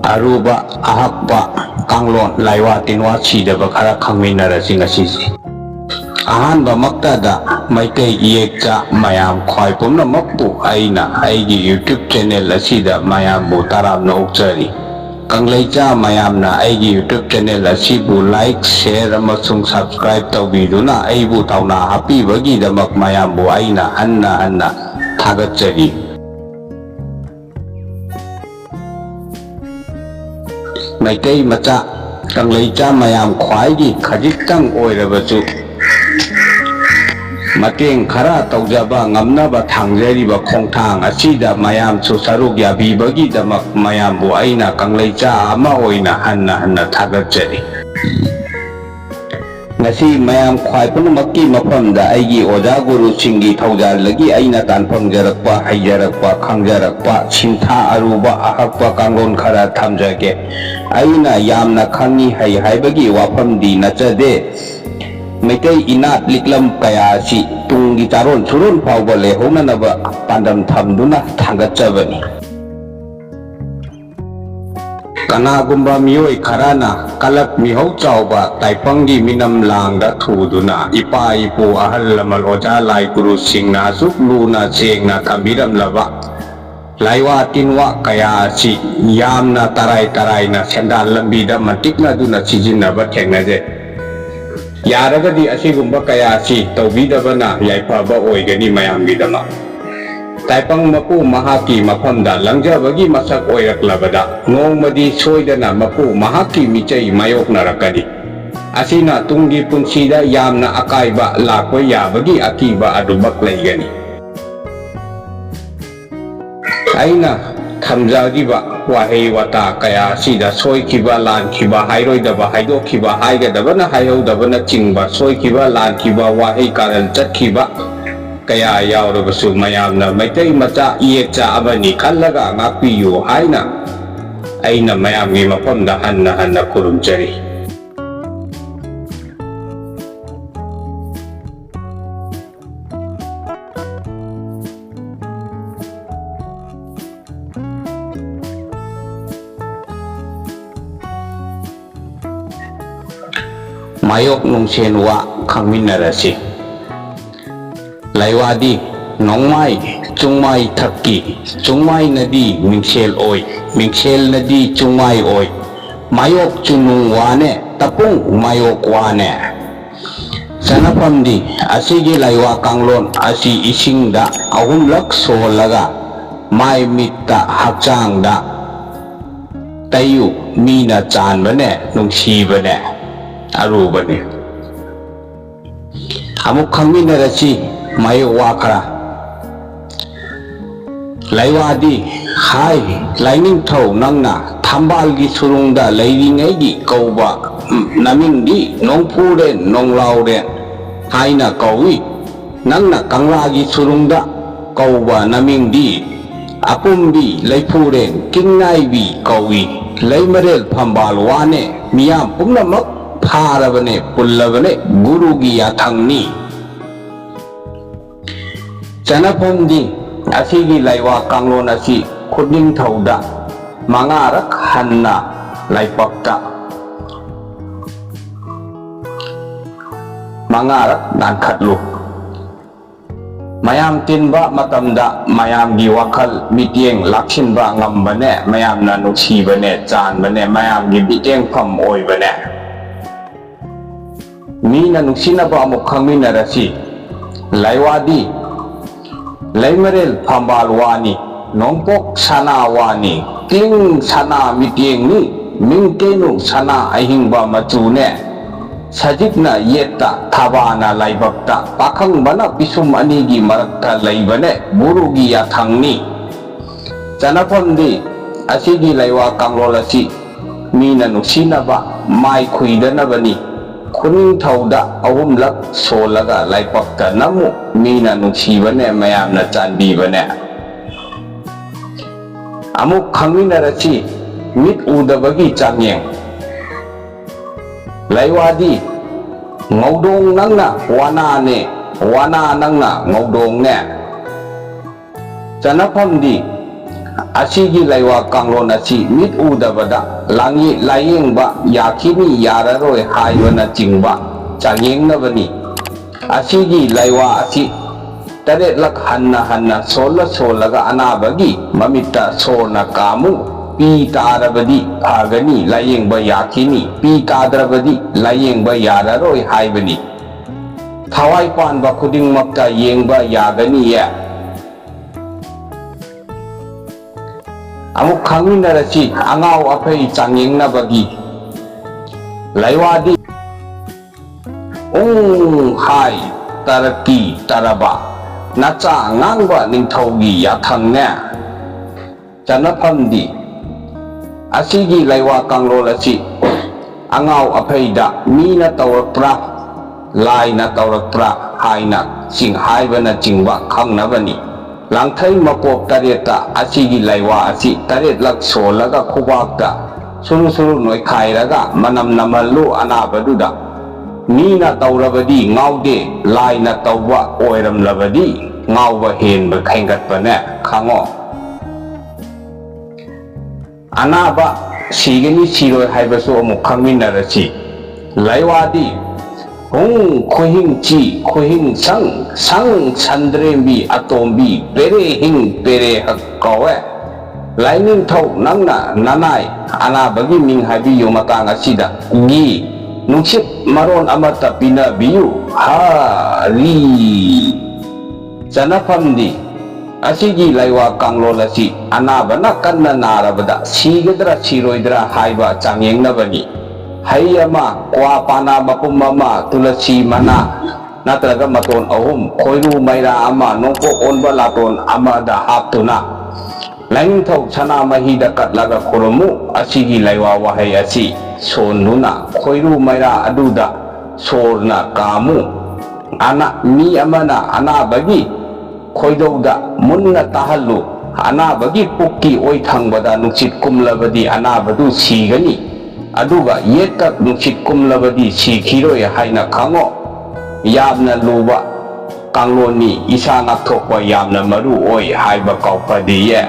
aruba ahakpa kanglon laiwa tinwa chidaba khara khangminarasi ngasisi ahanba maktada maikai yekcha mayam khwai pumna makpu aina aigi YouTube channel asida mayam bu taramna ukchari kanglaicha mayamna aigi YouTube channel asibu like share amasung subscribe tawbiduna aibu tawna happy bagi damak mayam bu aina hanna thagatchari maikai macha kanglaicha mayam khwaigi khajitang oirabasu mateng khara tawjaba ngamnaba thangjariba khongthang asida mayam su saruk yabibagi damak mayam bu aina kanglaicha ama oina hanna thagatchari ngasi mayam khwai punumakki mafamda aigi oja guru singi thawjalagi aina tanphangjarakpa haijarakpa khangjarakpa sintha aruba ahakpa kanglon khara thamjage aina yamna khangi haibagi wafamdi nachade maikai inat liklam kaya si tunggi charon surun phawba lehonanaba pandam thamduna thangatchabani kanagumba miyoi kharana kalak mihau chawba taipangi minam langda thuduna ipa ipu ahal lamal oja lai guru singna suk luna chengna thamiram laba laiwa tinwa kaya si yamna tarai na sendal lambida matikna duna sijinaba thengnaje yaragadi asigumba kaya si tawbidabana yaifaba oigani mayamgidama taipang mapu mahaki mafamda langjabagi masak oiraklabada ngongmadi soidana mapu mahaki michai mayoknarakani asina tunggi punsida yamna akaiba lakwa yabagi akiba adubak laigani aina thamjagiba wahei wata kaya sida soikiba lankiba hairoidaba haidokiba haigadabana haihodabana chingba soikiba lankiba wahei karal chatkiba kaya yaurabasu mayamna maitai macha yekcha abani khallaga ngakpiyu haina aina mayamgi mafamda hanna kurumchari mayok nungsen wa khangminarasi laiwadi nongmai chungmai thakki chungmai nadi mingsel nadi chungmai oi mayok chunung wane tapung mayok wane sanapamdi asigi laiwa kanglon asi isingda ahumlak solaga mai mitta hakchangda tayu mina chanbane nungsibane arubane amuk khangminarasi mayok wakara laiwadi hai laining thau nangna thambalgi surungda leiringaigi kauba namingdi nongphuren nonglauren haina kawi nangna kanglagi surungda kauba namingdi apumbi leiphuren kingnaibi kawi leimarel phambal wane miyam pumnamak pharabane pullabane gurugi yathangni chanapomdi asigi laiwa kanglon asi khudning thauda mangarak hanna laipakta mangarak nankhatlu mayam tinba matamda mayamgi wakhal mitieng laksinba ngambane mayamna nuksibane chanbane mayamgi biteng pham oibane mina nuksinaba amuk khangminarasi laiwadi laimarel phambal wani nongpok sana wani kling sana mitieng ni mingkenu sana ahingba machune sajikna yetta thabana laibakta pakhang bana pisum anigi marakta laibane burugi yathangni chanapamdi asigi laiwa kanglolasi mina nuksinaba mai khuidanabani khuning thauda ahumlak solaga laipakta namu mina nuksibane mayamna chanbibane amuk khangminarasi mit udabagi changyeng laiwadi ngaudong nangna wana nangna ngaudong ne chanapamdi asigi laiwa kanglon asi mit udabada langi layengba yakini yararoi haibana chingba chanyengnabani asigi laiwa asi taret lak hanna solaga anabagi mamita sorna kamu pi tarabadi phagani layengba yakini pi tadrabadi layengba yararoi haibani thawai panba khudingmakta yengba yagani ya amuk khangminarasi angau aphei chanyengnabagi laiwadi hai taraki taraba nacha ngangba ningthaugi yathangne chanaphamdi asigi laiwa kanglol asi angau apheida mina tawrakpra laina tawrakpra haina sing haibana chingba khangnabani langthai mapop tareta asigi laiwa asi taret lak solaga khubakta suru noi khairaga manam namallu anabaduda mina tawrabadi ngaude laina tawba oiram labadi ngauba henba khaingatpane khango anaba sigani siroi haibasu amuk khangminarasi laiwadi khohing chi khohing sang chandrembi atombi pere hing pere hak kawe laining thau nangna nanai anabagi ming habi yomatang asida gi nungsit maron amata pina biyu hari janapamdi asigi laiwa kanglol asi anabana kanna narabada sigadra siroidra haiba chanyengnabani hayama kwa pana mapum mama tulasi mana natraga maton ahum khoiru maira ama nongko onba laton amada haptuna laingthau sana mahida katlaga khoromu asigi laiwa wahai asi sonuna khoiru maira aduda sorna kamu ana mi amana anabagi khoidouda munna tahallu anabagi pukki oi thangbada nungsit kumlabadi anabadu sigani aduga yetak nungsit kumlabadi sikhiroi haina khango yamna luba kangloni isa ngakthokpa yamna maru oi haiba kaupadiye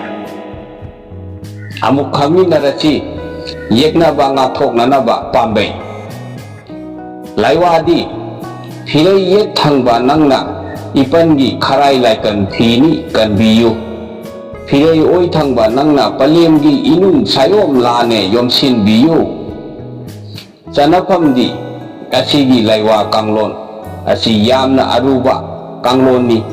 amuk khangminarasi yeknaba ngakthoknanaba pambai laiwadi phirei yek thangba nangna ipangi kharai laikan phini kanbiyu phirei oi thangba nangna palemgi inung sayom lane yomsin biyu chanaphamdi asigi laiwa kanglon asi yamna aruba kangloni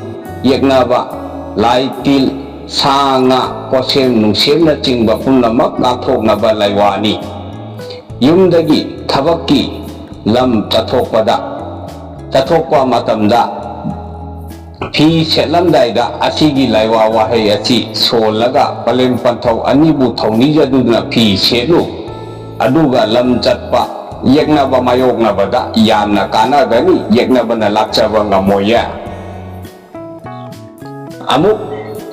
yeknaba laitil sanga posem nungsemna chingba punamak ngathoknaba laiwani yumdagi thabakki lam chathokpa matamda phi setlamdaida asigi laiwa wahai asi solaga palem panthau anibu thaunijaduna phi selu aduga lam chatpa yeknaba mayoknabada yamna kanagani yeknabana lakchaba ngamoya amuk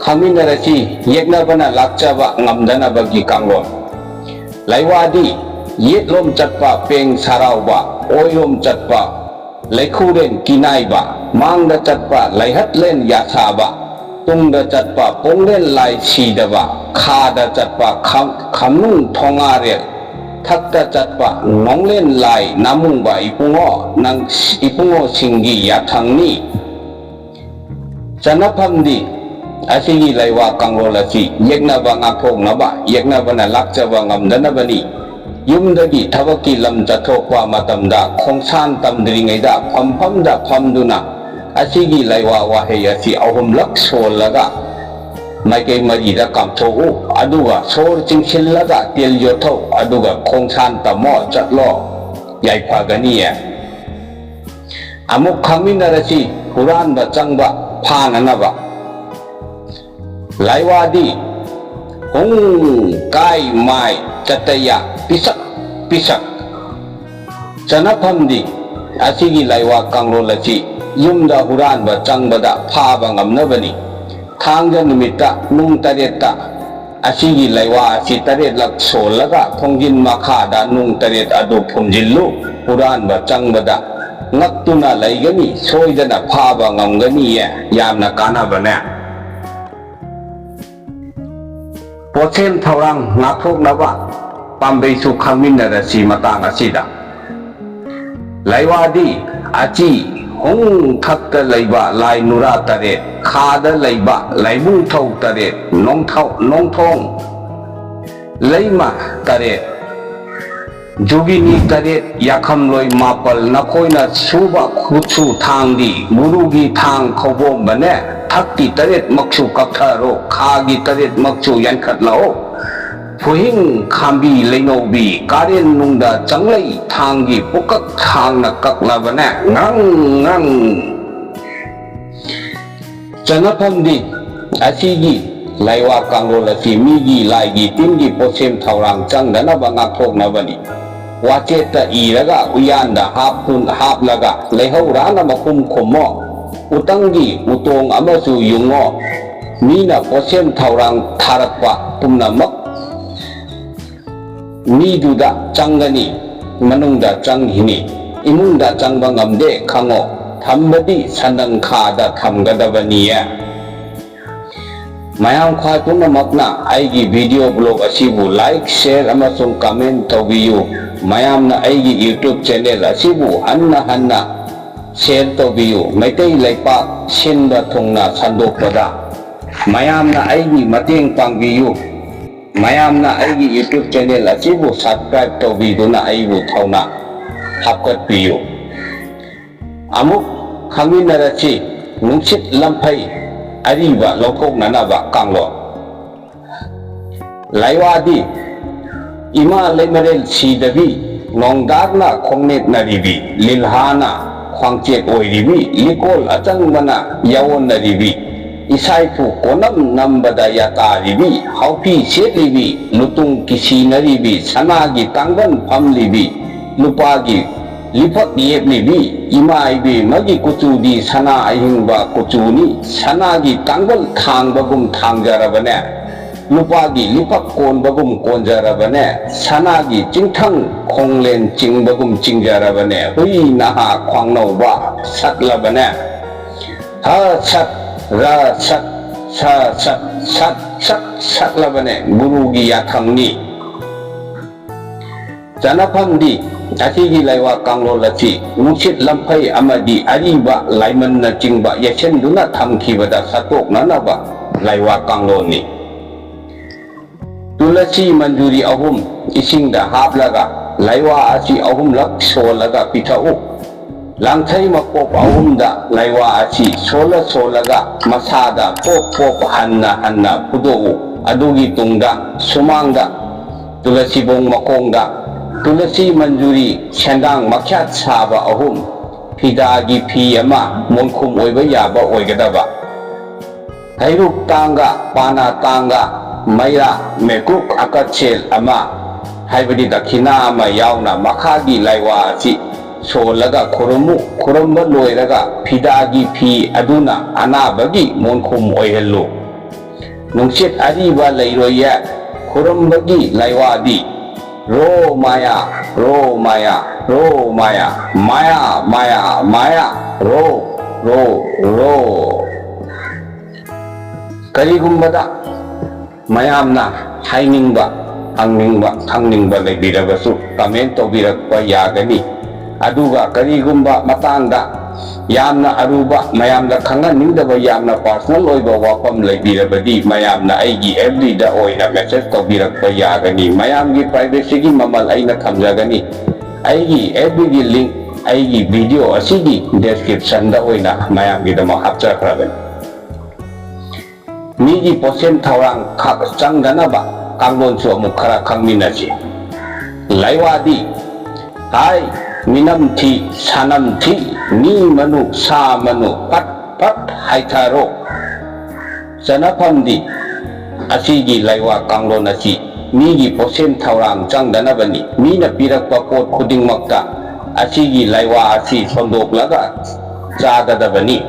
khangminarasi yeknabana lakchaba ngamdanabagi kanglon laiwadi yetlom chatpa peng sarauba oilom chatpa laikhuren kinaiba mangda chatpa laihatlen yasaba tungda chatpa ponglen lai sidaba khada chatpa khamnung thongarel thakta chatpa ngonglen lai namungba ipungo singgi yathangni chanaphamdi asigi laiwa kanglol asi yeknaba ngathoknaba yeknabana lakchaba ngamdanabani yumdagi thabakki lam chathokpa matamda khongsan tamdringaida phamda phamduna asigi laiwa wahai asi ahumlak solaga maikei marida kamthoku aduga sor chingsillaga tel yothau aduga khongsan tamo chatlo yaiphaganiye amuk khangminarasi huranba changba phananaba laiwadi kai mai chataya pisak chanaphamdi asigi laiwa kanglol asi yumda huranba changbada phaba ngamnabani thangja numita nung tareta asigi laiwa asi taret lak solaga thongjin makhada nung taret adu phumjillu huranba changbada ngaktuna laigani soidana phaba ngamgani yamna kanabane ꯄꯣꯠꯁꯦꯝ ꯊꯧꯔꯥꯡ ꯉꯥꯛꯊꯣꯛꯅꯕ ꯄꯥꯝꯕꯩꯁꯨ ꯈꯪꯃꯤꯟꯅꯔꯁꯤ ꯃꯇꯥꯡ ꯑꯁꯤꯗ ꯂꯥꯏꯋꯥꯗꯤ ꯑꯆꯤ ꯍꯣꯡꯊꯛꯇ ꯂꯩꯕ ꯂꯥꯏ ꯅꯨꯔꯥ ꯇꯔꯦꯠ ꯈꯥꯗ ꯂꯩꯕ ꯂꯥꯏꯕꯨꯡꯊꯧ ꯇꯔꯦꯠ ꯅꯣꯡꯊꯣꯡ ꯂꯩꯃ ꯇꯔꯦꯠ ꯖꯨꯒꯤꯅꯤ ꯇꯔꯦꯠ ꯌꯥꯈꯝꯂꯣꯏ ꯃꯥꯄꯜ ꯅꯈꯣꯏꯅ ꯁꯨꯕ ꯈꯨꯠꯁꯨ ꯊꯥꯡꯗꯤ ꯃꯨꯔꯨꯒꯤ ꯊꯥꯡ ꯈꯧꯕꯣꯝꯕꯅꯦ ꯊꯛꯀꯤ ꯇꯔꯦꯠ ꯃꯛꯁꯨ ꯀꯛꯊꯔꯣ ꯈꯥꯒꯤ ꯇꯔꯦꯠ ꯃꯛꯁꯨ ꯌꯥꯟꯈꯠꯂꯛꯑꯣ ꯐꯨꯍꯤꯡ ꯈꯥꯝꯕꯤ ꯂꯩꯅꯧꯕꯤ ꯀꯥꯔꯦꯟ ꯅꯨꯡꯗ ꯆꯪꯂꯩ ꯊꯥꯡꯒꯤ ꯄꯨꯀꯛ ꯊꯥꯡꯅ ꯀꯛꯂꯕꯅꯦ ꯉꯪ ꯆꯅꯐꯝꯗꯤ ꯑꯁꯤꯒꯤ ꯂꯥꯏꯋꯥ ꯀꯥꯡꯂꯣꯟ ꯑꯁꯤ ꯃꯤꯒꯤ ꯂꯥꯏꯒꯤ ꯇꯤꯟꯒꯤ ꯄꯣꯠꯁꯦꯝ ꯊꯧꯔꯥꯡ ꯆꯪꯗꯅꯕ ꯉꯥꯛꯊꯣꯛꯅꯕꯅꯤ ꯋꯥꯆꯦꯠꯇ ꯏꯔꯒ ꯎꯌꯥꯟꯗ ꯍꯥꯞꯂꯒ ꯂꯩꯍꯧꯔꯥꯅ ꯃꯈꯨꯝ ꯈꯨꯝꯃꯣ ꯎꯇꯪꯒꯤ ꯎꯇꯣꯡ ꯑꯃꯁꯨ ꯌꯨꯡꯉꯣ ꯃꯤꯅ ꯄꯣꯠꯁꯦꯝ ꯊꯧꯔꯥꯡ ꯊꯥꯔꯛꯄ ꯄꯨꯝꯅꯃꯛ ꯃꯤꯗꯨꯗ ꯆꯪꯒꯅꯤ ꯃꯅꯨꯡꯗ ꯆꯪꯈꯤꯅꯤ ꯏꯃꯨꯡꯗ ꯆꯪꯕ ꯉꯝꯗꯦ ꯈꯪꯉꯣ ꯊꯝꯕꯗꯤ ꯁꯟꯗꯪꯈꯥꯗ ꯊꯝꯒꯗꯕꯅꯤꯌꯦ ꯃꯌꯥꯝ ꯈ꯭ꯋꯥꯏ ꯄꯨꯝꯅꯃꯛꯅ ꯑꯩꯒꯤ ꯚꯤꯗꯤꯑꯣ ꯕ꯭ꯂꯣꯒ ꯑꯁꯤꯕꯨ ꯂꯥꯏꯛ ꯁꯦꯌꯔ ꯑꯃꯁꯨꯡ ꯀꯃꯦꯟ ꯇꯧꯕꯤꯌꯨ ꯃꯌꯥꯝꯅ ꯑꯩꯒꯤ ꯌꯨꯇ꯭ꯌꯨꯕ ꯆꯦꯅꯦꯜ ꯑꯁꯤꯕꯨ ꯍꯟꯅ ꯁꯦꯌꯔ ꯇꯧꯕꯤꯌꯨ ꯃꯩꯇꯩ ꯂꯩꯄꯥꯛ ꯁꯤꯟꯕ ꯊꯨꯡꯅ ꯁꯟꯗꯣꯛꯄꯗ ꯃꯌꯥꯝꯅ ꯑꯩꯒꯤ ꯃꯇꯦꯡ ꯄꯥꯡꯕꯤꯌꯨ ꯃꯌꯥꯝꯅ ꯑꯩꯒꯤ ꯌꯨꯇ꯭ꯌꯨꯕ ꯆꯦꯅꯦꯜ ꯑꯁꯤꯕꯨ ꯁꯕꯁꯀ꯭ꯔꯥꯏꯕ ꯇꯧꯕꯤꯗꯨꯅ ꯑꯩꯕꯨ ꯊꯧꯅꯥ ꯍꯥꯞꯀꯠꯄꯤꯌꯨ ꯑꯃꯨꯛ ꯈꯪꯃꯤꯟꯅꯔꯁꯤ ꯅꯨꯡꯁꯤꯠ ꯂꯝꯐꯩ ꯑꯔꯤꯕ ꯂꯧꯊꯣꯛꯅꯅꯕ ꯀꯥꯡꯂꯣꯟ ꯂꯥꯏꯋꯥꯗꯤ ꯏꯃꯥ ꯂꯩꯃꯔꯦꯜ ꯁꯤꯗꯕꯤ ꯅꯣꯡꯗꯥꯛꯅ ꯈꯣꯡꯅꯦꯠꯅꯔꯤꯕꯤ ꯂꯤꯜꯍꯥꯅ ꯈ꯭ꯋꯥꯡꯆꯦꯠ ꯑꯣꯏꯔꯤꯕꯤ ꯂꯤꯀꯣꯜ ꯑꯆꯪꯕꯅ ꯌꯥꯑꯣꯟꯅꯔꯤꯕꯤ ꯏꯁꯥꯏꯐꯨ ꯀꯣꯅꯝ ꯅꯝꯕꯗ ꯌꯥꯇꯥꯔꯤꯕꯤ ꯍꯥꯎꯐꯤ ꯁꯦꯠꯂꯤꯕꯤ ꯂꯨꯇꯨꯡ ꯀꯤꯁꯤꯅꯔꯤꯕꯤ ꯁꯅꯥꯒꯤ ꯀꯥꯡꯕꯟ ꯐꯝꯂꯤꯕꯤ ꯂꯨꯄꯥꯒꯤ ꯂꯤꯐꯛ ꯌꯦꯞꯂꯤꯕꯤ ꯏꯃꯥ ꯏꯕꯦꯝꯃꯒꯤ ꯀꯨꯆꯨꯗꯤ ꯁꯅꯥ ꯑꯍꯤꯡꯕ ꯀꯨꯆꯨꯅꯤ ꯁꯅꯥꯒꯤ ꯀꯥꯡꯕꯟ ꯊꯥꯡꯕꯒꯨꯝ ꯊꯥꯡꯖꯔꯕꯅꯦ ꯂꯨꯄꯥꯒꯤ ꯂꯤꯐꯛ ꯀꯣꯟꯕꯒꯨꯝ ꯀꯣꯟꯖꯔꯕꯅꯦ ꯁꯅꯥꯒꯤ ꯆꯤꯡꯊꯪ ꯈꯣꯡꯂꯦꯟ ꯆꯤꯡꯕꯒꯨꯝ ꯆꯤꯡꯖꯔꯕꯅꯦ ꯍꯨꯏ ꯅꯍꯥ ꯈ꯭ꯋꯥꯡꯅꯧꯕ ꯁꯠꯂꯕꯅꯦ ꯍ ꯁꯠ ꯔ ꯁꯠ ꯁ ꯁꯠ ꯁꯠ ꯁꯠ ꯁꯠꯂꯕꯅꯦ ꯒꯨꯔꯨꯒꯤ ꯌꯥꯊꯪꯅꯤ ꯆꯅꯐꯝꯗꯤ ꯑꯁꯤꯒꯤ ꯂꯥꯏꯋꯥ ꯀꯥꯡꯂꯣꯟ ꯑꯁꯤ ꯅꯨꯡꯁꯤꯠ ꯂꯝꯐꯩ ꯑꯃꯗꯤ ꯑꯔꯤꯕ ꯂꯥꯏꯃꯟꯅꯆꯤꯡꯕ ꯌꯦꯛꯁꯤꯟꯗꯨꯅ ꯊꯝꯈꯤꯕꯗ ꯁꯠꯇꯣꯛꯅꯅꯕ ꯂꯥꯏꯋꯥ ꯀꯥꯡꯂꯣꯟꯅꯤ ꯇꯨꯂꯁꯤ ꯃꯟꯖꯨꯔꯤ ꯑꯍꯨꯝ ꯏꯁꯤꯡꯗ ꯍꯥꯞꯂꯒ ꯂꯥꯏꯋꯥ ꯑꯁꯤ ꯑꯍꯨꯝꯂꯛ ꯁꯣꯜꯂꯒ ꯄꯤꯊꯛꯎ ꯂꯥꯡꯊꯩ ꯃꯀꯣꯛ ꯑꯍꯨꯝꯗ ꯂꯥꯏꯋꯥ ꯑꯁꯤ ꯁꯣꯜꯂꯒ ꯃꯁꯥꯗ ꯄꯣꯞ ꯍꯟꯅ ꯐꯨꯗꯣꯛꯎ ꯑꯗꯨꯒꯤ ꯇꯨꯡꯗ ꯁꯨꯃꯥꯡꯗ ꯇꯨꯂꯁꯤꯕꯣꯡ ꯃꯈꯣꯡꯗ ꯇꯨꯂꯁꯤ ꯃꯟꯖꯨꯔꯤ ꯁꯦꯟꯗꯥꯡ ꯃꯈ꯭ꯌꯥꯠ ꯁꯥꯕ ꯑꯍꯨꯝ ꯐꯤꯗꯥꯒꯤ ꯐꯤ ꯑꯃ ꯃꯣꯟꯈꯨꯝ ꯑꯣꯏꯕ ꯌꯥꯕ ꯑꯣꯏꯒꯗꯕ ꯍꯩꯔꯨꯛ ꯇꯥꯡꯒ ꯄꯥꯅꯥ ꯇꯥꯡꯒ ꯃꯩꯔꯥ ꯃꯦꯀꯨꯛ ꯑꯀꯠꯁꯦꯜ ꯑꯃ ꯍꯥꯏꯕꯗꯤ ꯗꯈꯤꯅꯥ ꯑꯃ ꯌꯥꯎꯅ ꯃꯈꯥꯒꯤ ꯂꯥꯏꯋꯥ ꯑꯁꯤ ꯁꯣꯜꯂꯒ ꯈꯨꯔꯨꯝꯃꯨ ꯈꯨꯔꯨꯝꯕ ꯂꯣꯏꯔꯒ ꯐꯤꯗꯥꯒꯤ ꯐꯤ ꯑꯗꯨꯅ ꯑꯅꯥꯕꯒꯤ ꯃꯣꯟꯈꯨꯝ ꯑꯣꯏꯍꯜꯂꯨ ꯅꯨꯡꯁꯤꯠ ꯑꯔꯤꯕ ꯂꯩꯔꯣꯏꯌꯦ ꯈꯨꯔꯨꯝꯕꯒꯤ ꯂꯥꯏꯋꯥꯗꯤ ꯔꯣ ꯃꯥꯌꯥ ꯔꯣ ꯃꯥꯌꯥ ꯔꯣ ꯃꯥꯌꯥ ꯃꯥꯌꯥ ꯃꯥꯌꯥ ꯃꯥꯌꯥ ꯔꯣ ꯔꯣ ꯔꯣ ꯀꯔꯤꯒꯨꯝꯕꯗ ꯃꯌꯥꯝꯅ ꯍꯥꯏꯅꯤꯡꯕ ꯍꯪꯅꯤꯡꯕ ꯈꯪꯅꯤꯡꯕ ꯂꯩꯕꯤꯔꯕꯁꯨ ꯀꯃꯦꯟ ꯇꯧꯕꯤꯔꯛꯄ ꯌꯥꯒꯅꯤ ꯑꯗꯨꯒ ꯀꯔꯤꯒꯨꯝꯕ ꯃꯇꯥꯡꯗ ꯌꯥꯝꯅ ꯑꯔꯨꯕ ꯃꯌꯥꯝꯅ ꯈꯪꯍꯟꯅꯤꯡꯗꯕ ꯌꯥꯝꯅ ꯄꯥꯔꯁꯣꯅꯦꯜ ꯑꯣꯏꯕ ꯋꯥꯐꯝ ꯂꯩꯕꯤꯔꯕꯗꯤ ꯃꯌꯥꯝꯅ ꯑꯩꯒꯤ FBꯗ ꯑꯣꯏꯅ ꯃꯦꯁꯦꯖ ꯇꯧꯕꯤꯔꯛꯄ ꯌꯥꯒꯅꯤ ꯃꯌꯥꯝꯒꯤ ꯄ꯭ꯔꯥꯏꯚꯦꯁꯤꯒꯤ ꯃꯃꯜ ꯑꯩꯅ ꯊꯝꯖꯒꯅꯤ ꯑꯩꯒꯤ FBꯒꯤ ꯂꯤꯡꯛ ꯑꯩꯒꯤ ꯚꯤꯗꯤꯑꯣ ꯑꯁꯤꯒꯤ ꯗꯦꯁꯀ꯭ꯔꯤꯞꯁꯟꯗ ꯑꯣꯏꯅ ꯃꯌꯥꯝꯒꯤꯗꯃꯛ ꯍꯥꯞꯆꯈ꯭ꯔꯕꯅꯤ ꯃꯤꯒꯤ ꯄꯣꯠꯁꯦꯝ ꯊꯧꯔꯥꯡ ꯆꯪꯗꯅꯕ ꯀꯥꯡꯂꯣꯟꯁꯨ ꯑꯃꯨꯛ ꯈꯔ ꯈꯪꯃꯤꯟꯅꯁꯤ ꯂꯥꯏꯋꯥꯗꯤ ꯍꯥꯏ ꯃꯤꯅꯝ ꯊꯤ ꯁꯥꯅꯝ ꯊꯤ ꯃꯤ ꯃꯅꯨ ꯁꯥ ꯃꯅꯨ ꯐꯠ ꯍꯥꯏꯊꯔꯣ ꯆꯅꯐꯝꯗꯤ ꯑꯁꯤꯒꯤ ꯂꯥꯏꯋꯥ ꯀꯥꯡꯂꯣꯟ ꯑꯁꯤ ꯃꯤꯒꯤ ꯄꯣꯠꯁꯦꯝ ꯊꯧꯔꯥꯡ ꯆꯪꯗꯅꯕꯅꯤ ꯃꯤꯅ ꯄꯤꯔꯛꯄ ꯄꯣꯠ ꯈꯨꯗꯤꯡꯃꯛꯇ ꯑꯁꯤꯒꯤ ꯂꯥꯏꯋꯥ ꯑꯁꯤ ꯁꯣꯟꯗꯣꯛꯂꯒ ꯆꯥꯒꯗꯕꯅꯤ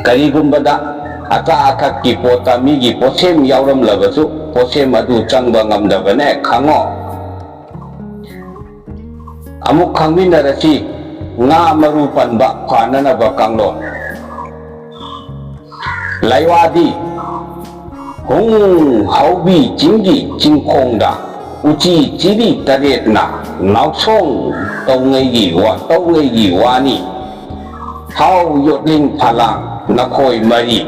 ꯀꯔꯤꯒꯨꯝꯕꯗ ꯑꯆꯥ ꯑꯊꯛꯀꯤ ꯄꯣꯠꯇ ꯃꯤꯒꯤ ꯄꯣꯠꯁꯦꯝ ꯌꯥꯎꯔꯝꯂꯕꯁꯨ ꯄꯣꯠꯁꯦꯝ ꯑꯗꯨ ꯆꯪꯕ ꯉꯝꯗꯕꯅꯦ ꯈꯪꯉꯣ ꯑꯃꯨꯛ ꯈꯪꯃꯤꯟꯅꯔꯁꯤ ꯉꯥ ꯃꯔꯨ ꯄꯟꯕ ꯐꯅꯅꯕ ꯀꯥꯡꯂꯣꯟ ꯂꯥꯏꯋꯥꯗꯤ Hong haubi jingi jingkongda uchi jiri taret na nausong tau wani hau yotling palang nakoi mari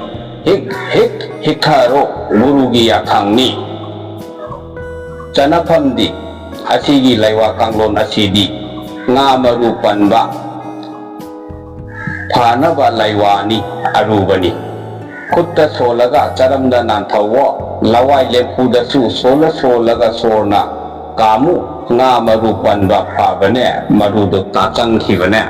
hikaro wurugi yakangni janapamdi asigi laiwa kanglon asidi nga marupan ba phanaba laiwani arubani kutta solaga charamda nanthawo lawai lephuda su solaga sorna kamu nga marupan ba phabane marudo tachang khibane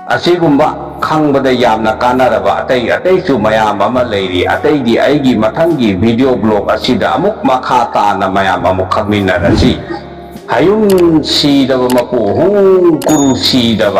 asigumba khangbada yamna kanaraba atei su mayam ama leiri atei di aigi mathangi video blog asida amuk makha tana mayam amuk khangminarasi hayung si daba mapu hung kuru si daba